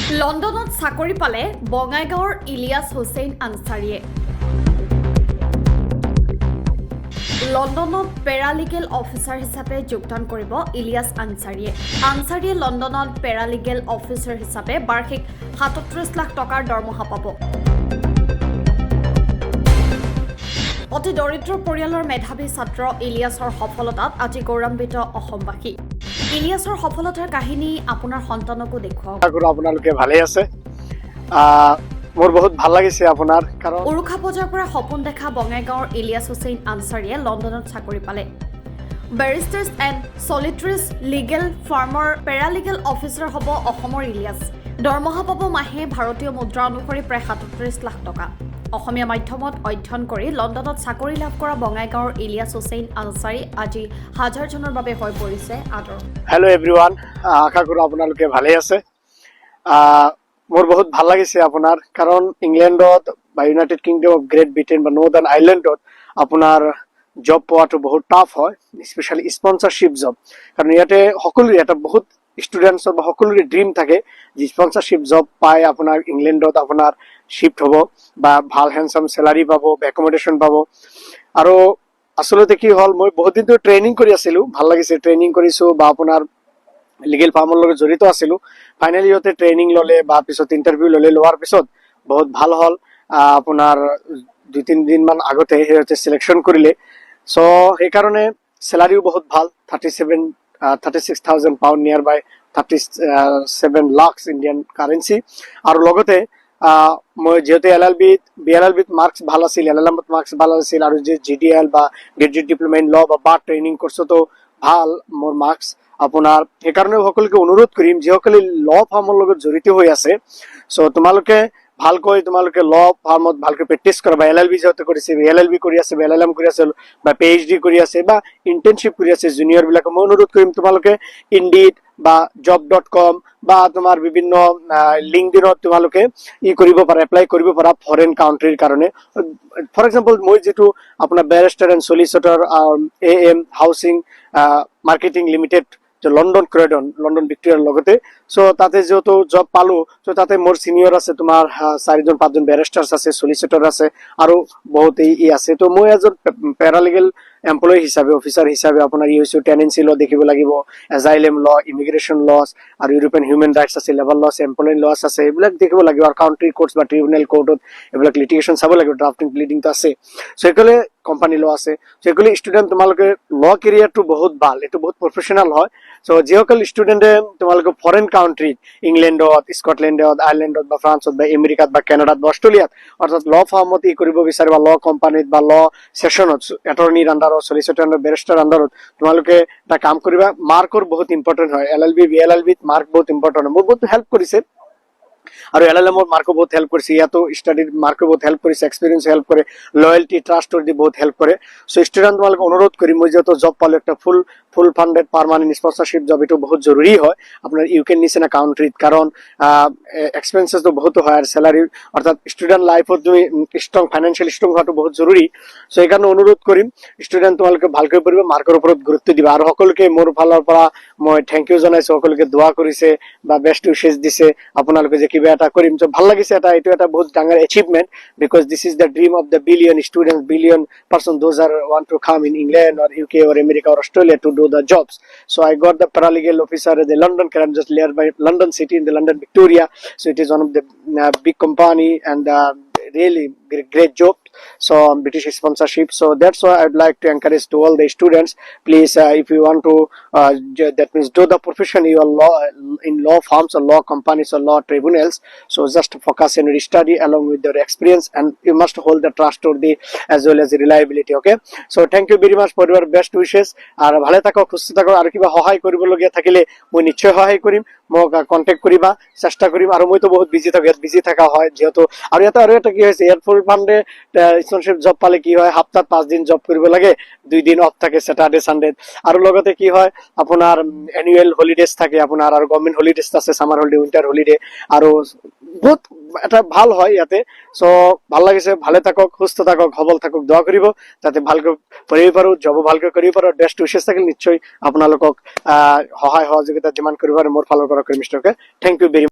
লণ্ডনত চাকৰি পালে বঙাইগাঁৱৰ ইলিয়াছ হুছেইন আনচাৰীয়ে। লণ্ডনত পেৰালিগেল অফিচাৰ হিচাপে যোগদান কৰিব ইলিয়াছ আনচাৰীয়ে। আনচাৰীয়ে লণ্ডনত পেৰালিগেল অফিচাৰ হিচাপে বাৰ্ষিক ৩৭ লাখ টকাৰ দৰমহা পাব। অতি দৰিদ্ৰ পৰিয়ালৰ মেধাৱী ছাত্ৰ ইলিয়াছৰ সফলতাত আজি গৌৰৱান্বিত অসমবাসী। ইলিয়াছৰ সফলতাৰ কাহিনী আপোনাৰ সন্তানকো দেখুৱাওক। আপোনালোকে ভালে আছে? মোৰ বহুত ভাল লাগিছে আপোনাৰ, কাৰণ উৰুখা বজাৰ পৰা সপোন দেখা বঙাইগাঁৱৰ ইলিয়াছ হুছেইন আনচাৰীয়ে লণ্ডনত চাকৰি পালে। বেৰিষ্টাৰ্ছ এণ্ড চলিট্ৰিছ লিগেল ফাৰ্মৰ পেৰালিগেল অফিচাৰ হ'ব অসমৰ ইলিয়াছ। দৰমহা পাব মাহে ভাৰতীয় মুদ্ৰা অনুসৰি প্ৰায় ৩৭ লাখ টকা। অসমীয়া মাধ্যমত অধ্যয়ন কৰি লণ্ডনত চাকৰি লাভ কৰা বঙাইগাঁৱৰ ইলিয়াছ হুছেইন আনচাৰী আজি হাজাৰজনৰ বাবে হৈ পৰিছে আদৰ। হেল্ল' এভৰিৱান, আশা কৰোঁ আপোনালোকে ভালে আছে। মোৰ বহুত ভাল লাগিছে আপোনাৰ, কাৰণ ইংলেণ্ডত বা United kingdom of great Britain বা নৰ্দাৰ্ণ আইলেণ্ডত আপোনাৰ জব পোৱাটো বহুত টাফ হয়, স্পেচিয়েলি স্পনচাৰশ্বিপ জব। কাৰণ ইয়াতে সকলোৰে এটা বহুত ষ্টুডেণ্টছৰ বা সকলোৰে ড্ৰিম থাকে যে স্পনচাৰশ্বিপ জব পাই আপোনাৰ ইংলেণ্ডত আপোনাৰ শ্বিফ্ট হ'ব বা ভাল হেণ্ডচাম চেলাৰী পাব বা একমডেশ্যন পাব। আৰু আচলতে কি হ'ল, মই বহুত দিনটো ট্ৰেইনিং কৰি আছিলোঁ, ভাল লাগিছে ট্ৰেইনিং কৰিছোঁ বা আপোনাৰ লিগেল ফাৰ্মৰ লগত জড়িত আছিলোঁ। ফাইনেলি সিহঁতে ট্ৰেইনিং ল'লে বা পিছত ইণ্টাৰভিউ ল'লে, লোৱাৰ পিছত বহুত ভাল হ'ল। আপোনাৰ ২-৩ দিনমান আগতে সিহঁতে চিলেকশ্যন কৰিলে। চ' সেইকাৰণে চেলাৰীও বহুত ভাল, 36,000 পাউণ্ড, নিয়াৰ বাই 37 লাখ ইণ্ডিয়ান কাৰেঞ্চি। আৰু লগতে মই যিহেতু BLLB-ত মাৰ্কছ ভাল আছিল, LLM-ত মাৰ্কছ ভাল আছিল, আৰু যে GDL বা গ্ৰেজুৱেট ডিপ্ল'মা ইন ল বা ট্ৰেইনিং কোৰ্চতো ভাল মোৰ মাৰ্কছ আপোনাৰ। সেইকাৰণে সকলোকে অনুৰোধ কৰিম যিসকলে ল ফাৰ্মৰ লগত জড়িত হৈ আছে, চ' তোমালোকে ল ফাৰ্মত ভালকৈ প্ৰেক্টিছ কৰা, বা LLB যিহেতু কৰিছে, LLB কৰি আছে, বা LLM কৰি আছে, বা PhD কৰি আছে, বা ইণ্টাৰ্ণশ্বিপ কৰি আছে জুনিয়ৰবিলাকক মই অনুৰোধ কৰিম তোমালোকে ইণ্ডিড বা job.com বা তোমাৰ বিভিন্ন লিংকডিনত তোমালোকে এপ্লাই কৰিব পাৰা ফৰেন কাউণ্ট্ৰিৰ কাৰণে। ফৰ এক্সাম্পল মই যিটো আপোনাৰ barrister and solicitor AM housing marketing limited London Croydon, London ভিক্টোৰিয়াৰ লগতে, চ' তাতে যিহেতু জব পালোঁ, চ' তাতে মোৰ চিনিয়ৰ আছে তোমাৰ 4-5জন বেৰিষ্টাৰ্ছ আছে, চলিচিটৰ আছে, আৰু বহুত ই আছে। ত' মই এজন পেৰালিগেল এমপ্লয়ী হিচাপে, অফিচাৰ হিচাপে আপোনাৰ টেনেঞ্চি ল দেখিব লাগিব, এজাইলেম ল, ইমিগ্ৰেশ্যন লছ, আৰু ইউৰোপিয়ান হিউমেন ৰাইটছ আছে, লেবাৰ লছ, এমপ্লয়ী লছ আছে, এইবিলাক দেখিব লাগিব। আৰু কাউণ্ট্ৰি কোৰ্টছ বা ট্ৰিবিউনেল কোৰ্টত এইবিলাক লিটিগেশ্যন চাব লাগিব, ড্ৰাফটিং প্লিডিংটো আছে। চ' সেইকাৰণে কোম্পানী ল আছে। চ' সেইকাৰণে ষ্টুডেণ্ট তোমালোকে ল কেৰিয়াৰটো বহুত ভাল, এইটো বহুত প্ৰফেচনেল হয়। চ' যিসকল ষ্টুডেণ্টে তোমালোকে ফৰেন কাউণ্ট্ৰিত, ইংলেণ্ডত, স্কটলেণ্ডত, আয়াৰলেণ্ডত বা ফ্ৰান্সত বা আমেৰিকাত বা কেনাডাত বা অষ্ট্ৰেলিয়াত, অৰ্থাৎ ল ফাৰ্মত কৰিব বিচাৰে বা ল কোম্পানীত বা ল ছেছনত, এটৰ্নীৰ আণ্ডাৰত, চলিচিটৰ আণ্ডাৰত, বেৰিষ্টাৰ আণ্ডাৰত তোমালোকে এটা কাম কৰিবা। মাৰ্কৰ বহুত ইম্পৰ্টেণ্ট হয়। LLB BLLBত মাৰ্ক বহুত ইম্পৰ্টেণ্ট হয়। মোৰ বহুত হেল্প কৰিছে, আৰু LLMৰ মাৰ্কো বহুত হেল্প কৰিছে, ইয়াতো ষ্টাডিৰ মাৰ্কো বহুত হেল্প কৰিছে, এক্সপিৰিয়েঞ্চ হেল্প কৰে, লয়েলটি ট্ৰাষ্টৰ দি বহুত হেল্প কৰে। চ' ষ্টুডেণ্ট তোমালোকে অনুৰোধ কৰিম, মই যিহেতু জব পালোঁ, একটা ফুল ফাণ্ডেড পাৰ্মানেণ্ট স্পনচাৰশ্বিপ জব, এইটো বহুত জৰুৰী হয় আপোনাৰ ইউকেৰ নিচিনা কাউণ্ট্ৰিত, কাৰণ এক্সপেঞ্চেছটো বহুতো হয়, আৰু চেলাৰী, অৰ্থাৎ ষ্টুডেণ্ট লাইফত তুমি ফাইনেন্সিয়েলি ষ্ট্ৰং হোৱাটো বহুত জৰুৰী। চ' সেইকাৰণে অনুৰোধ কৰিম ষ্টুডেণ্ট তোমালোকে ভালকৈ পঢ়িবা, মাৰ্কৰ ওপৰত গুৰুত্ব দিবা। আৰু সকলোকে মোৰ ফালৰ পৰা মই থেংক ইউ জনাইছোঁ, সকলোকে দোৱা কৰিছে বা বেষ্ট উইচেছ দিছে আপোনালোকে যে কিবা এটা কৰিম। চ' ভাল লাগিছে, এইটো এটা বহুত ডাঙৰ achievement, because this is the dream of the billion student, billion person, those R want to come in England or UK or America or Australia to do the jobs. So I got the paralegal officer at the London, I'm just nearby London city in the London Victoria. So it is one of the big company and really great job. So British sponsorship. So that's why I'd like to encourage to all the students, please, if you want to that means do the profession, you are law in law firms or law companies or law tribunals, so just focus on your study along with your experience, and you must hold the trustworthy as well as the reliability. Okay, so thank you very much for your best wishes. আর ভালে থাকো, সুস্থ থাকো, আৰু কিবা সহায় কৰিবলগীয়া থাকিলে মই নিশ্চয় সহায় কৰিম, মোক কণ্টেক্ট কৰিবা, চেষ্টা কৰিম। আৰু মইতো বহুত বিজি থাকোঁ, ইয়াত বিজি থকা হয় যিহেতু। আৰু ইয়াতে আৰু এটা কি হৈছে, ইয়াত ফুল ফাণ্ডে স্পনচাৰশ্বিপ জব পালে কি হয়, সপ্তাহত 5 দিন জব কৰিব লাগে, 2 দিন অফ থাকে, স্যাটাৰডে সানডে। আৰু লগতে কি হয়, আপোনাৰ এনুৱেল হলিডেজ থাকে আপোনাৰ, আৰু গভৰ্ণমেণ্ট হলিডেজ আছে, সামাৰ হলিডে, উইণ্টাৰ হলিডে, আৰু বহুত এটা ভাল হয় ইয়াতে। চ' ভাল লাগিছে, ভালে থাকক, সুস্থ থাকক, সবল থাকক, দোৱা কৰিব যাতে ভালকৈ পঢ়িব পাৰোঁ, জবো ভালকৈ কৰিব পাৰোঁ। বেষ্ট উইচেছ থাকিলে নিশ্চয় আপোনালোকক সহায় সহযোগিতা যিমান কৰিব পাৰে মোৰ ফালৰ পৰা কৰিম। মিষ্টাৰকে থেংক ইউ ভেৰি